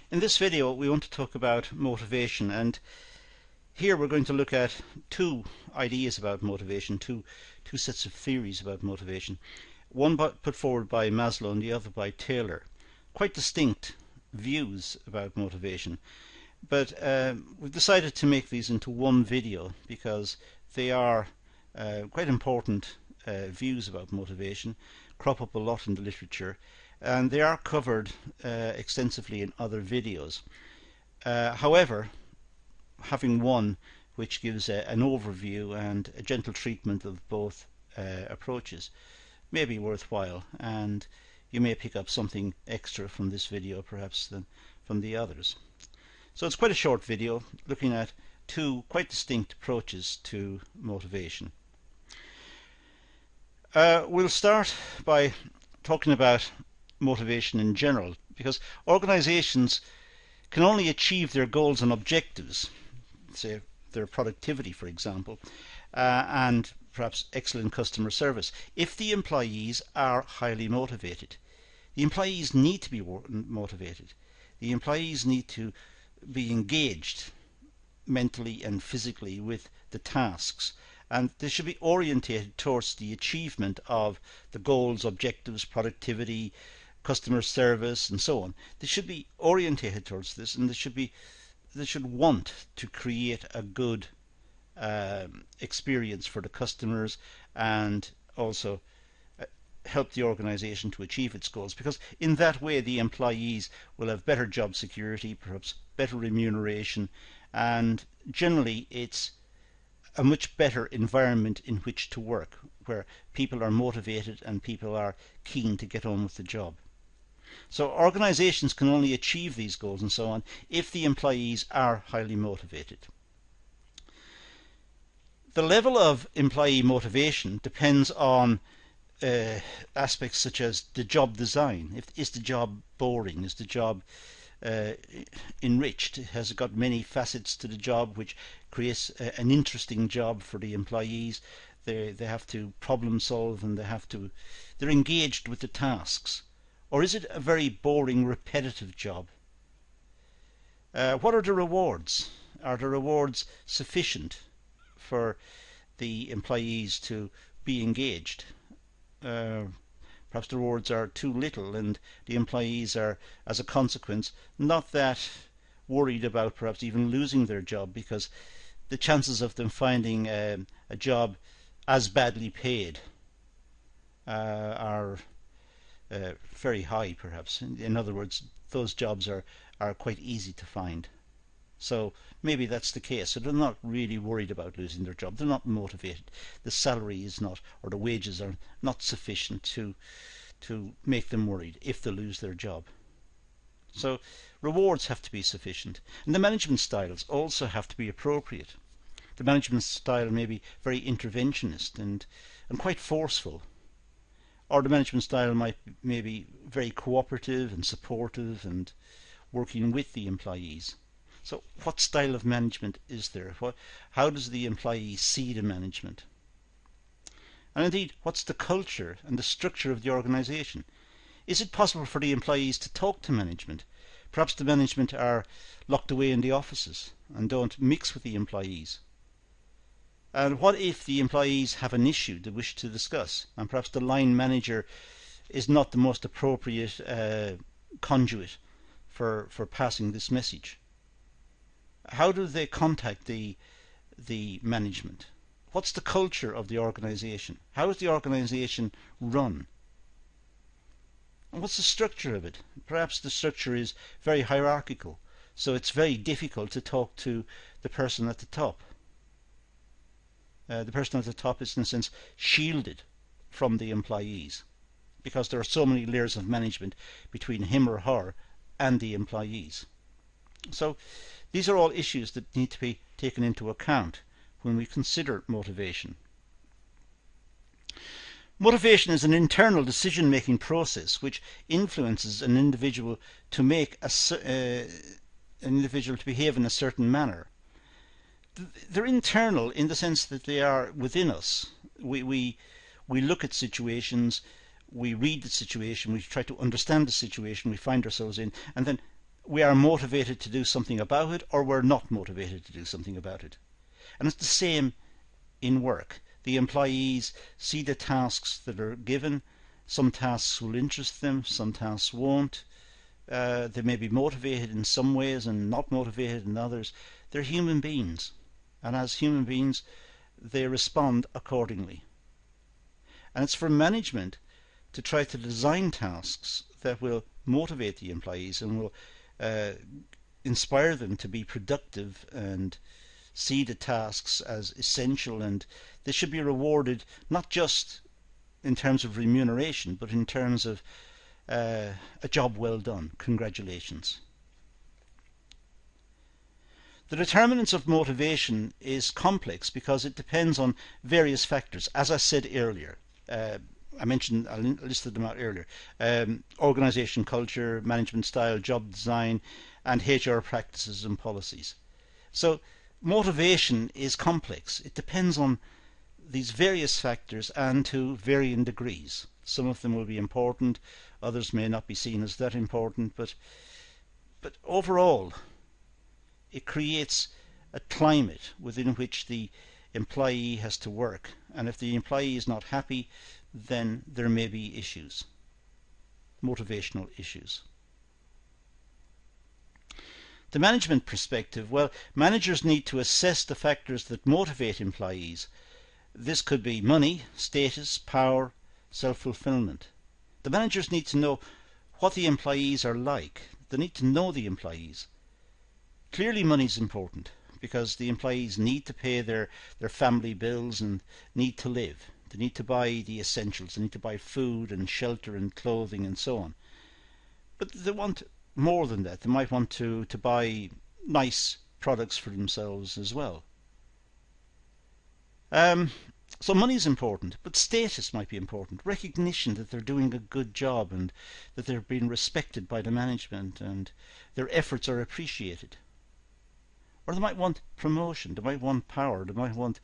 In this video we want to talk about motivation, and here we're going to look at two ideas about motivation, two sets of theories about motivation. One put forward by Maslow and the other by Taylor. Quite distinct views about motivation, but we've decided to make these into one video because they are quite important views about motivation, crop up a lot in the literature, and they are covered extensively in other videos. However, having one which gives an overview and a gentle treatment of both approaches may be worthwhile, and you may pick up something extra from this video perhaps than from the others. So it's quite a short video looking at two quite distinct approaches to motivation. We'll start by talking about motivation in general, because organizations can only achieve their goals and objectives, say their productivity for example, and perhaps excellent customer service, if the employees are highly motivated. The employees need to be motivated. The employees need to be engaged mentally and physically with the tasks, and they should be orientated towards the achievement of the goals, objectives, productivity, customer service and so on. They should be orientated towards this, and they should want to create a good experience for the customers and also help the organization to achieve its goals, because in that way the employees will have better job security, perhaps better remuneration, and generally it's a much better environment in which to work, where people are motivated and people are keen to get on with the job. So organizations can only achieve these goals and so on if the employees are highly motivated. The level of employee motivation depends on aspects such as the job design. Is the job boring? Is the job enriched? Has it got many facets to the job which creates an interesting job for the employees? They have to problem solve, and they're engaged with the tasks. Or is it a very boring, repetitive job? What are the rewards? Are the rewards sufficient for the employees to be engaged? Perhaps the rewards are too little, and the employees are, as a consequence, not that worried about perhaps even losing their job, because the chances of them finding a job as badly paid are very high perhaps. In other words, those jobs are quite easy to find. So maybe that's the case. So they're not really worried about losing their job. They're not motivated. The salary is not, or the wages are not sufficient to make them worried if they lose their job. So rewards have to be sufficient, and the management styles also have to be appropriate. The management style may be very interventionist and quite forceful, or the management style may be very cooperative and supportive and working with the employees. So what style of management is there? How does the employee see the management? And indeed, what's the culture and the structure of the organization? Is it possible for the employees to talk to management? Perhaps the management are locked away in the offices and don't mix with the employees. And what if the employees have an issue they wish to discuss, and perhaps the line manager is not the most appropriate conduit for passing this message? How do they contact the management? What's the culture of the organization? How is the organization run? And what's the structure of it? Perhaps the structure is very hierarchical, so it's very difficult to talk to the person at the top. The person at the top is in a sense shielded from the employees, because there are so many layers of management between him or her and the employees. So these are all issues that need to be taken into account when we consider motivation. Motivation is an internal decision-making process which influences an individual to make an individual to behave in a certain manner. They're internal in the sense that they are within us. We look at situations, we read the situation, we try to understand the situation we find ourselves in, and then we are motivated to do something about it, or we're not motivated to do something about it. And it's the same in work. The employees see the tasks that are given. Some tasks will interest them, some tasks won't. They may be motivated in some ways and not motivated in others. They're human beings, and as human beings they respond accordingly. And it's for management to try to design tasks that will motivate the employees and will inspire them to be productive and see the tasks as essential, and they should be rewarded not just in terms of remuneration but in terms of a job well done. Congratulations. The determinants of motivation is complex because it depends on various factors, as I said earlier. I listed them out earlier. Organisation culture, management style, job design, and HR practices and policies. So motivation is complex. It depends on these various factors and to varying degrees. Some of them will be important, others may not be seen as that important, but overall it creates a climate within which the employee has to work, and if the employee is not happy, then there may be issues, motivational issues. The management perspective, well, managers need to assess the factors that motivate employees. This could be money, status, power, self-fulfillment. The managers need to know what the employees are like. They need to know the employees. Clearly money is important because the employees need to pay their family bills and need to live. They need to buy the essentials. They need to buy food and shelter and clothing and so on. But they want more than that. They might want to buy nice products for themselves as well. So money is important, but status might be important. Recognition that they're doing a good job and that they're being respected by the management and their efforts are appreciated. Or they might want promotion, they might want power, they might want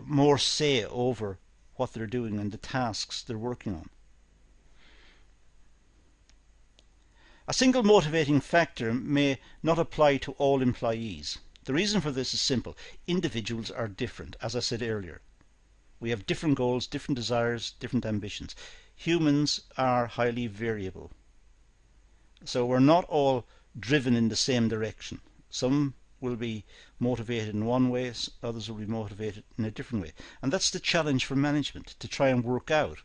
more say over what they're doing and the tasks they're working on. A single motivating factor may not apply to all employees. The reason for this is simple. Individuals are different, as I said earlier. We have different goals, different desires, different ambitions. Humans are highly variable. So we're not all driven in the same direction. Some will be motivated in one way, others will be motivated in a different way. And that's the challenge for management, to try and work out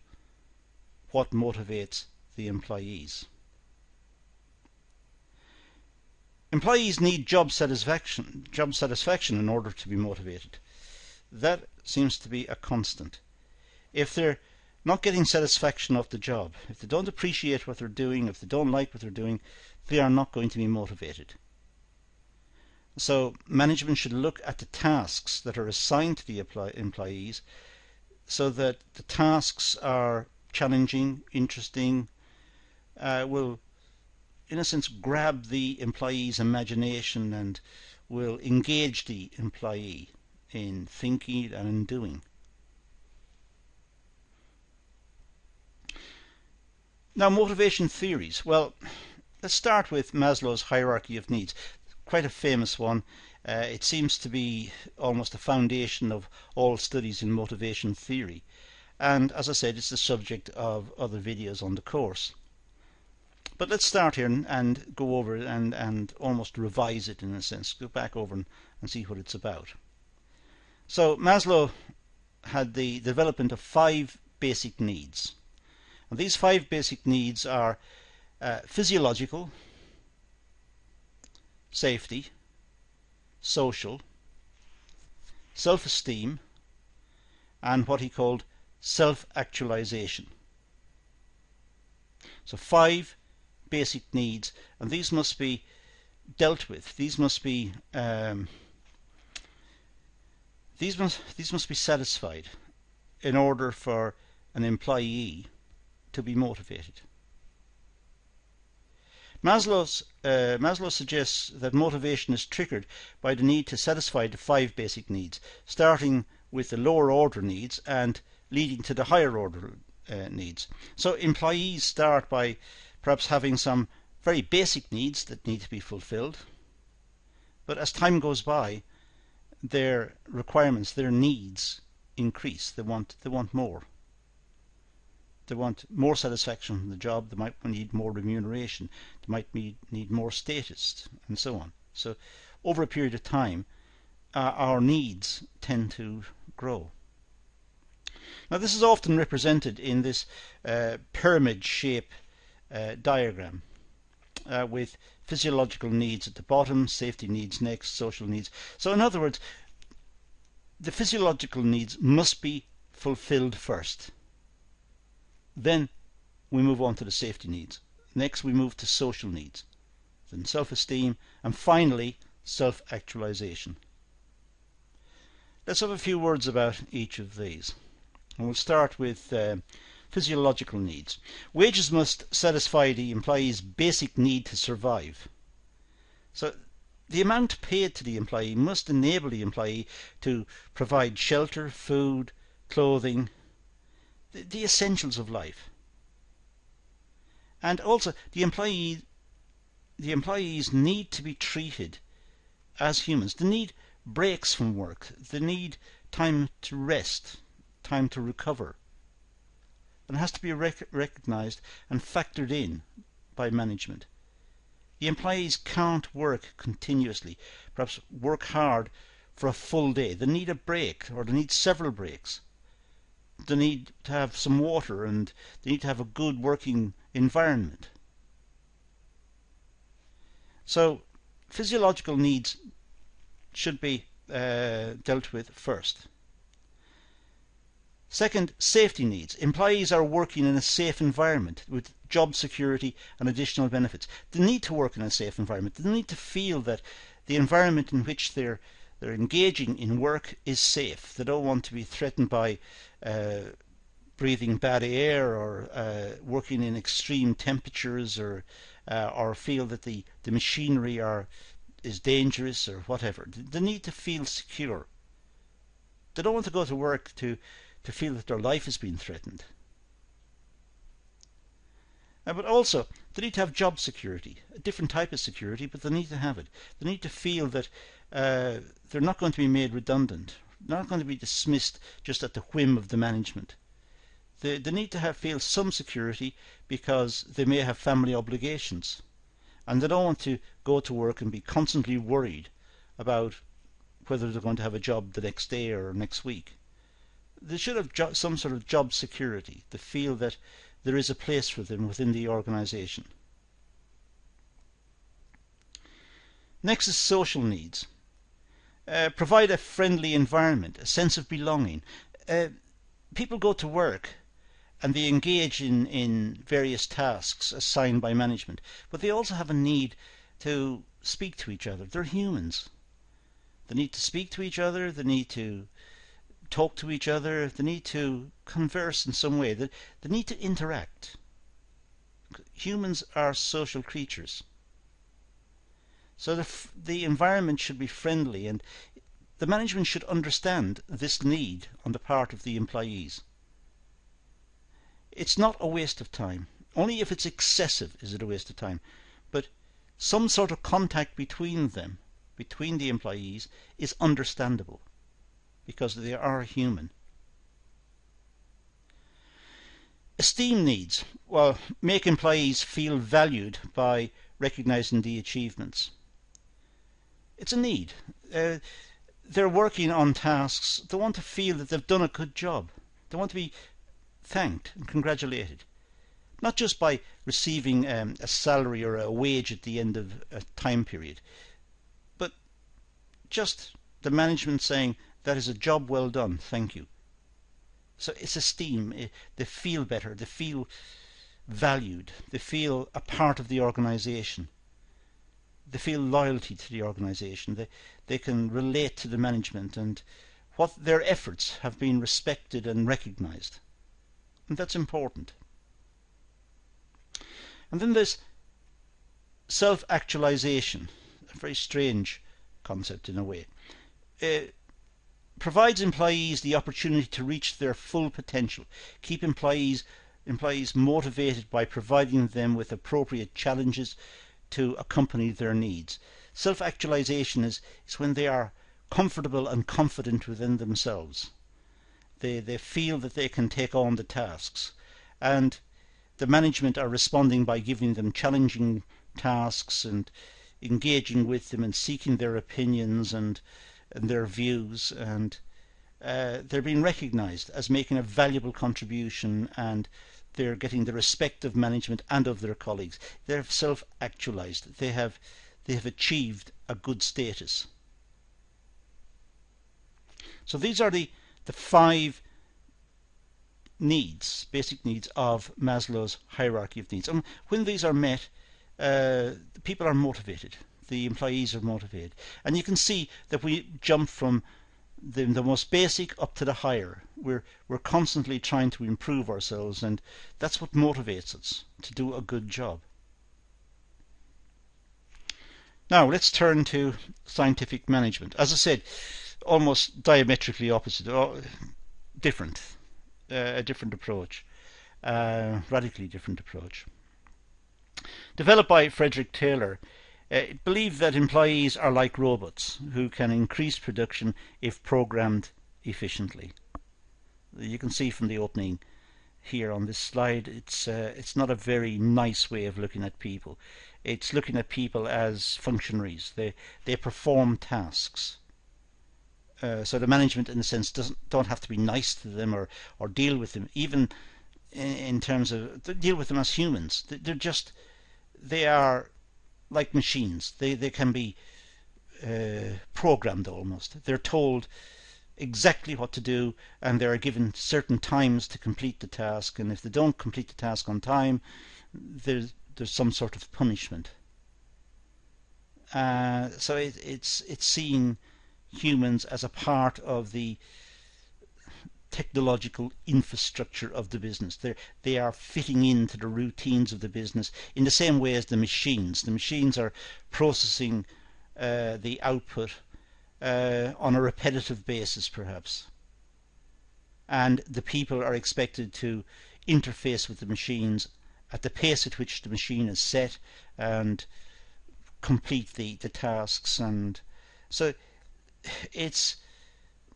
what motivates the employees. Employees need job satisfaction in order to be motivated. That seems to be a constant. If they're not getting satisfaction of the job, if they don't appreciate what they're doing, if they don't like what they're doing, they are not going to be motivated. So management should look at the tasks that are assigned to the employees so that the tasks are challenging, interesting, will in a sense grab the employee's imagination and will engage the employee in thinking and in doing. Now, motivation theories. Well, let's start with Maslow's hierarchy of needs. Quite a famous one. It seems to be almost a foundation of all studies in motivation theory. And as I said, it's the subject of other videos on the course. But let's start here and go over it and almost revise it in a sense. Go back over and see what it's about. So Maslow had the development of 5 basic needs. And these 5 basic needs are physiological, safety, social, self-esteem, and what he called self-actualization. So 5 basic needs, and these must be dealt with. These must be satisfied in order for an employee to be motivated. Maslow suggests that motivation is triggered by the need to satisfy the 5 basic needs, starting with the lower order needs and leading to the higher order needs. So employees start by perhaps having some very basic needs that need to be fulfilled. But as time goes by, their requirements, their needs increase. They want more. They want more satisfaction from the job. They might need more remuneration. They might need more status, and so on. So over a period of time, our needs tend to grow. Now this is often represented in this pyramid shape diagram with physiological needs at the bottom, safety needs next, social needs. So in other words, the physiological needs must be fulfilled first. Then we move on to the safety needs. Next we move to social needs, then self-esteem, and finally self-actualization. Let's have a few words about each of these. And we'll start with physiological needs. Wages must satisfy the employee's basic need to survive. So the amount paid to the employee must enable the employee to provide shelter, food, clothing, the essentials of life. And also the employees need to be treated as humans. They need breaks from work. They need time to rest, time to recover. And it has to be recognised and factored in by management. The employees can't work continuously, perhaps work hard for a full day. They need a break, or they need several breaks. They need to have some water, and they need to have a good working environment. So physiological needs should be dealt with first. Second, safety needs. Employees are working in a safe environment with job security and additional benefits. They need to work in a safe environment. They need to feel that the environment in which they're engaging in work is safe. They don't want to be threatened by breathing bad air, or working in extreme temperatures, or feel that the machinery is dangerous or whatever. They need to feel secure. They don't want to go to work to feel that their life is being threatened. But also, they need to have job security, a different type of security, but they need to have it. They need to feel that they're not going to be made redundant, not going to be dismissed just at the whim of the management. They need to feel some security because they may have family obligations, and they don't want to go to work and be constantly worried about whether they're going to have a job the next day or next week. They should have some sort of job security. They feel that there is a place for them within the organisation. Next is social needs. Provide a friendly environment, a sense of belonging. People go to work and they engage in various tasks assigned by management, but they also have a need to speak to each other. They're humans. They need to speak to each other. They need to talk to each other. They need to converse in some way. They need to interact. Humans are social creatures. So the environment should be friendly, and the management should understand this need on the part of the employees. It's not a waste of time. Only if it's excessive is it a waste of time. But some sort of contact between them, between the employees, is understandable because they are human. Esteem needs. Well, make employees feel valued by recognising the achievements. It's a need. They're working on tasks. They want to feel that they've done a good job. They want to be thanked and congratulated. Not just by receiving a salary or a wage at the end of a time period, but just the management saying, that is a job well done, thank you. So it's esteem. They feel better. They feel valued. They feel a part of the organisation. They feel loyalty to the organisation. They can relate to the management, and what their efforts have been respected and recognised. And that's important. And then there's self-actualization, a very strange concept in a way. Provides employees the opportunity to reach their full potential. Keep employees employees motivated by providing them with appropriate challenges to accompany their needs. Self-actualization is when they are comfortable and confident within themselves. They feel that they can take on the tasks, and the management are responding by giving them challenging tasks and engaging with them and seeking their opinions and their views, and they're being recognized as making a valuable contribution, and they're getting the respect of management and of their colleagues. They're self-actualized. They have achieved a good status. So these are the 5 needs, basic needs of Maslow's hierarchy of needs. And when these are met, people are motivated. The employees are motivated. And you can see that we jump from the most basic up to the higher. We're constantly trying to improve ourselves, and that's what motivates us to do a good job. Now let's turn to scientific management. As I said, almost diametrically opposite, or different, a different approach, radically different approach. Developed by Frederick Taylor, it believed that employees are like robots who can increase production if programmed efficiently. You can see from the opening here on this slide, it's not a very nice way of looking at people. It's looking at people as functionaries. They perform tasks. So the management, in a sense, don't have to be nice to them or deal with them, even in terms of deal with them as humans. They are like machines. They can be programmed almost. They're told exactly what to do, and they are given certain times to complete the task, and if they don't complete the task on time, there's some sort of punishment. So it's seeing humans as a part of the technological infrastructure of the business. They are fitting into the routines of the business in the same way as the machines. The machines are processing the output on a repetitive basis, perhaps. And the people are expected to interface with the machines at the pace at which the machine is set and complete the tasks. And so it's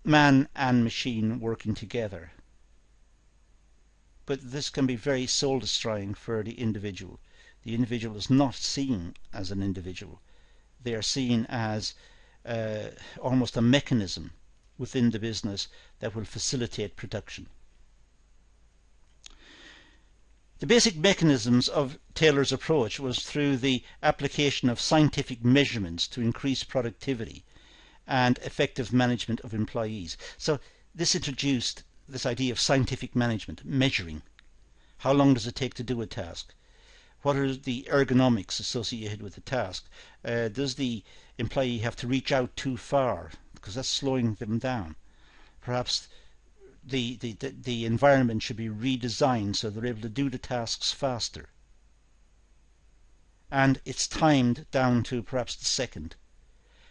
man and machine working together. But this can be very soul destroying for the individual. The individual is not seen as an individual. They are seen as almost a mechanism within the business that will facilitate production. The basic mechanisms of Taylor's approach was through the application of scientific measurements to increase productivity and effective management of employees. So this introduced this idea of scientific management, measuring. How long does it take to do a task? What are the ergonomics associated with the task? Does the employee have to reach out too far, because that's slowing them down? Perhaps the environment should be redesigned so they're able to do the tasks faster. And it's timed down to perhaps the second.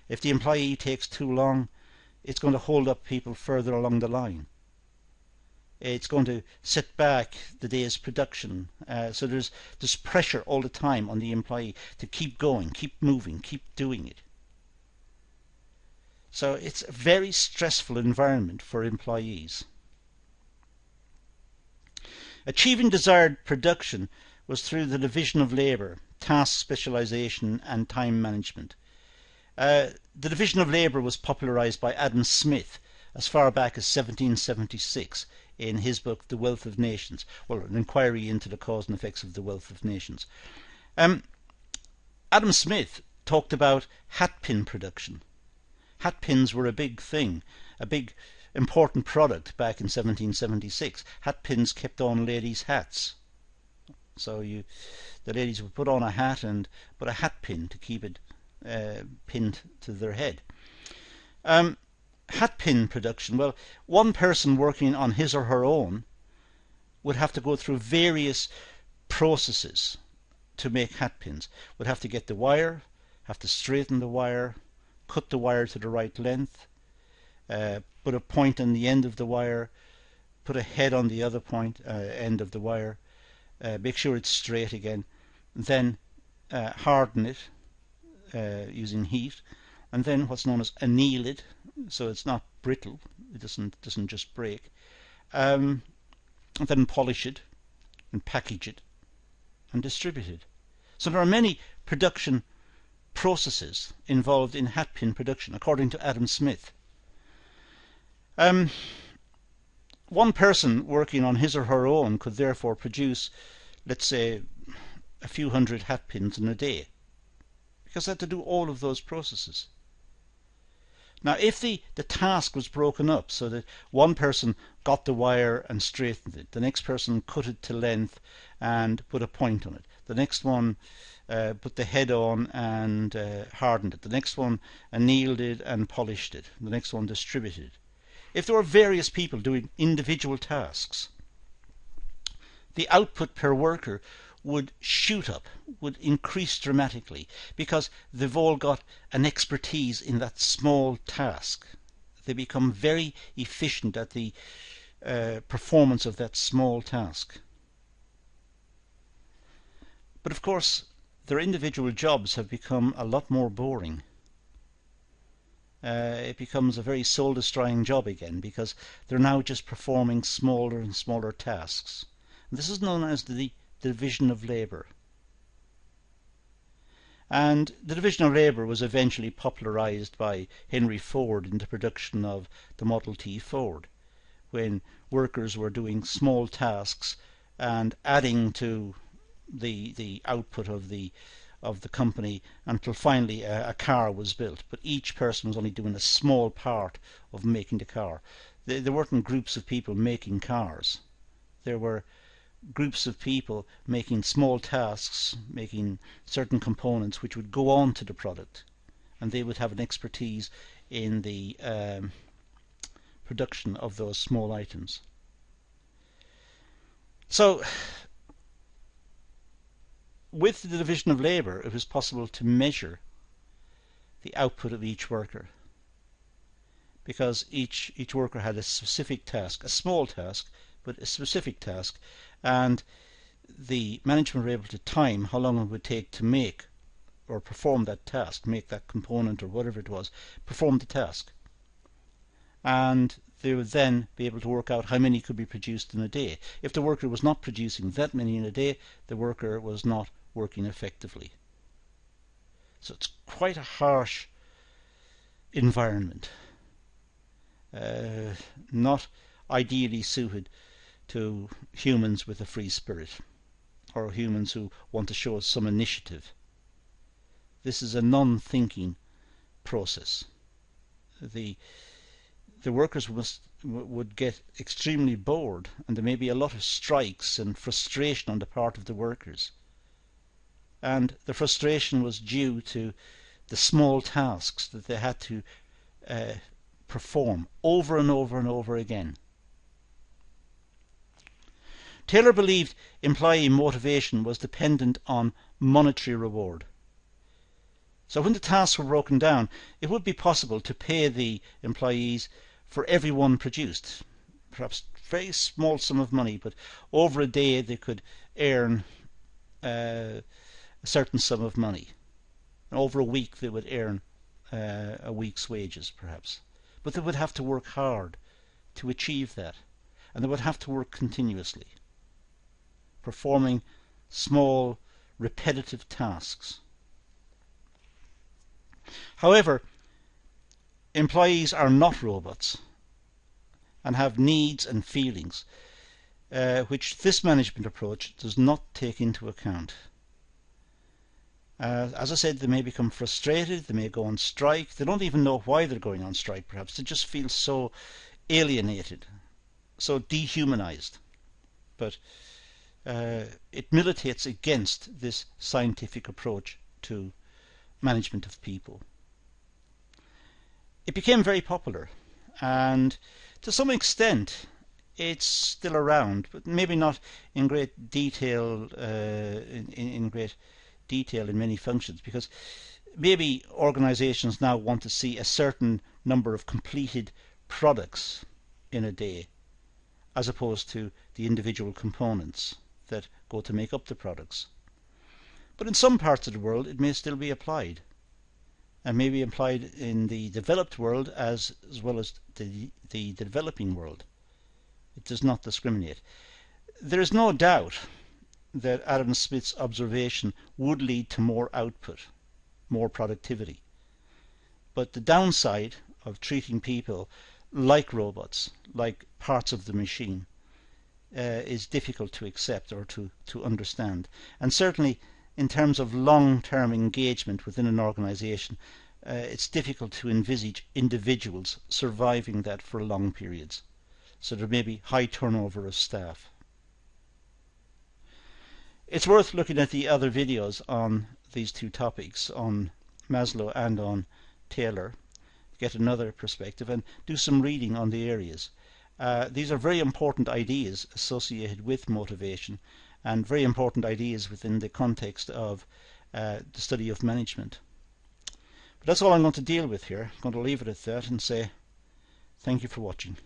If the employee takes too long, it's going to hold up people further along the line. It's going to set back the day's production. So there's pressure all the time on the employee to keep going, keep moving, keep doing it. So it's a very stressful environment for employees. Achieving desired production was through the division of labour, task specialisation and time management. The division of labour was popularised by Adam Smith as far back as 1776 in his book The Wealth of Nations, well, an inquiry into the cause and effects of the wealth of nations. Adam Smith talked about hatpin production. Hatpins were a big thing, a big important product back in 1776. Hatpins kept on ladies' hats. So the ladies would put on a hat and put a hatpin to keep it pinned to their head. Hatpin production, well, one person working on his or her own would have to go through various processes to make hatpins. Would have to get the wire, have to straighten the wire, cut the wire to the right length, put a point on the end of the wire, put a head on the other point end of the wire, make sure it's straight again, then harden it using heat, and then what's known as anneal it, so it's not brittle, it doesn't just break, and then polish it and package it and distribute it. So there are many production processes involved in hatpin production, according to Adam Smith. One person working on his or her own could therefore produce, let's say, a few hundred hatpins in a day, because they had to do all of those processes. Now, if the task was broken up so that one person got the wire and straightened it, the next person cut it to length and put a point on it, the next one put the head on and hardened it, the next one annealed it and polished it, the next one distributed. If there were various people doing individual tasks, the output per worker would shoot up, would increase dramatically, because they've all got an expertise in that small task. They become very efficient at the performance of that small task. But of course, their individual jobs have become a lot more boring. It becomes a very soul-destroying job again, because they're now just performing smaller and smaller tasks. And this is known as the division of labour. And the division of labour was eventually popularised by Henry Ford in the production of the Model T Ford, when workers were doing small tasks and adding to the output of the company until finally a car was built. But each person was only doing a small part of making the car. There weren't groups of people making cars. There were groups of people making small tasks, making certain components which would go on to the product, and they would have an expertise in the production of those small items. So with the division of labour, it was possible to measure the output of each worker, because each worker had a specific task, a small task, but a specific task, and the management were able to time how long it would take to make or perform that task, make that component or whatever it was, perform the task. And they would then be able to work out how many could be produced in a day. If the worker was not producing that many in a day, the worker was not working effectively. So it's quite a harsh environment, not ideally suited to humans with a free spirit, or humans who want to show some initiative. This is a non-thinking process. The workers would get extremely bored, and there may be a lot of strikes and frustration on the part of the workers. And the frustration was due to the small tasks that they had to perform over and over and over again. Taylor believed employee motivation was dependent on monetary reward. So when the tasks were broken down, it would be possible to pay the employees for every one produced. Perhaps a very small sum of money, but over a day they could earn a certain sum of money. And over a week they would earn a week's wages, perhaps. But they would have to work hard to achieve that, and they would have to work continuously, performing small, repetitive tasks. However, employees are not robots and have needs and feelings, which this management approach does not take into account. As I said, they may become frustrated, they may go on strike, they don't even know why they're going on strike perhaps, they just feel so alienated, so dehumanized. But it militates against this scientific approach to management of people. It became very popular, and to some extent it's still around, but maybe not in great detail in great detail in many functions, because maybe organizations now want to see a certain number of completed products in a day as opposed to the individual components. that go to make up the products. But in some parts of the world it may still be applied, and may be applied in the developed world as well as the developing world. It does not discriminate. There is no doubt that Adam Smith's observation would lead to more output, more productivity. But the downside of treating people like robots, like parts of the machine, is difficult to accept or to understand. And certainly in terms of long-term engagement within an organization, it's difficult to envisage individuals surviving that for long periods. So there may be high turnover of staff. It's worth looking at the other videos on these two topics, on Maslow and on Taylor, get another perspective and do some reading on the areas. These are very important ideas associated with motivation, and very important ideas within the context of the study of management. But that's all I'm going to deal with here. I'm going to leave it at that and say thank you for watching.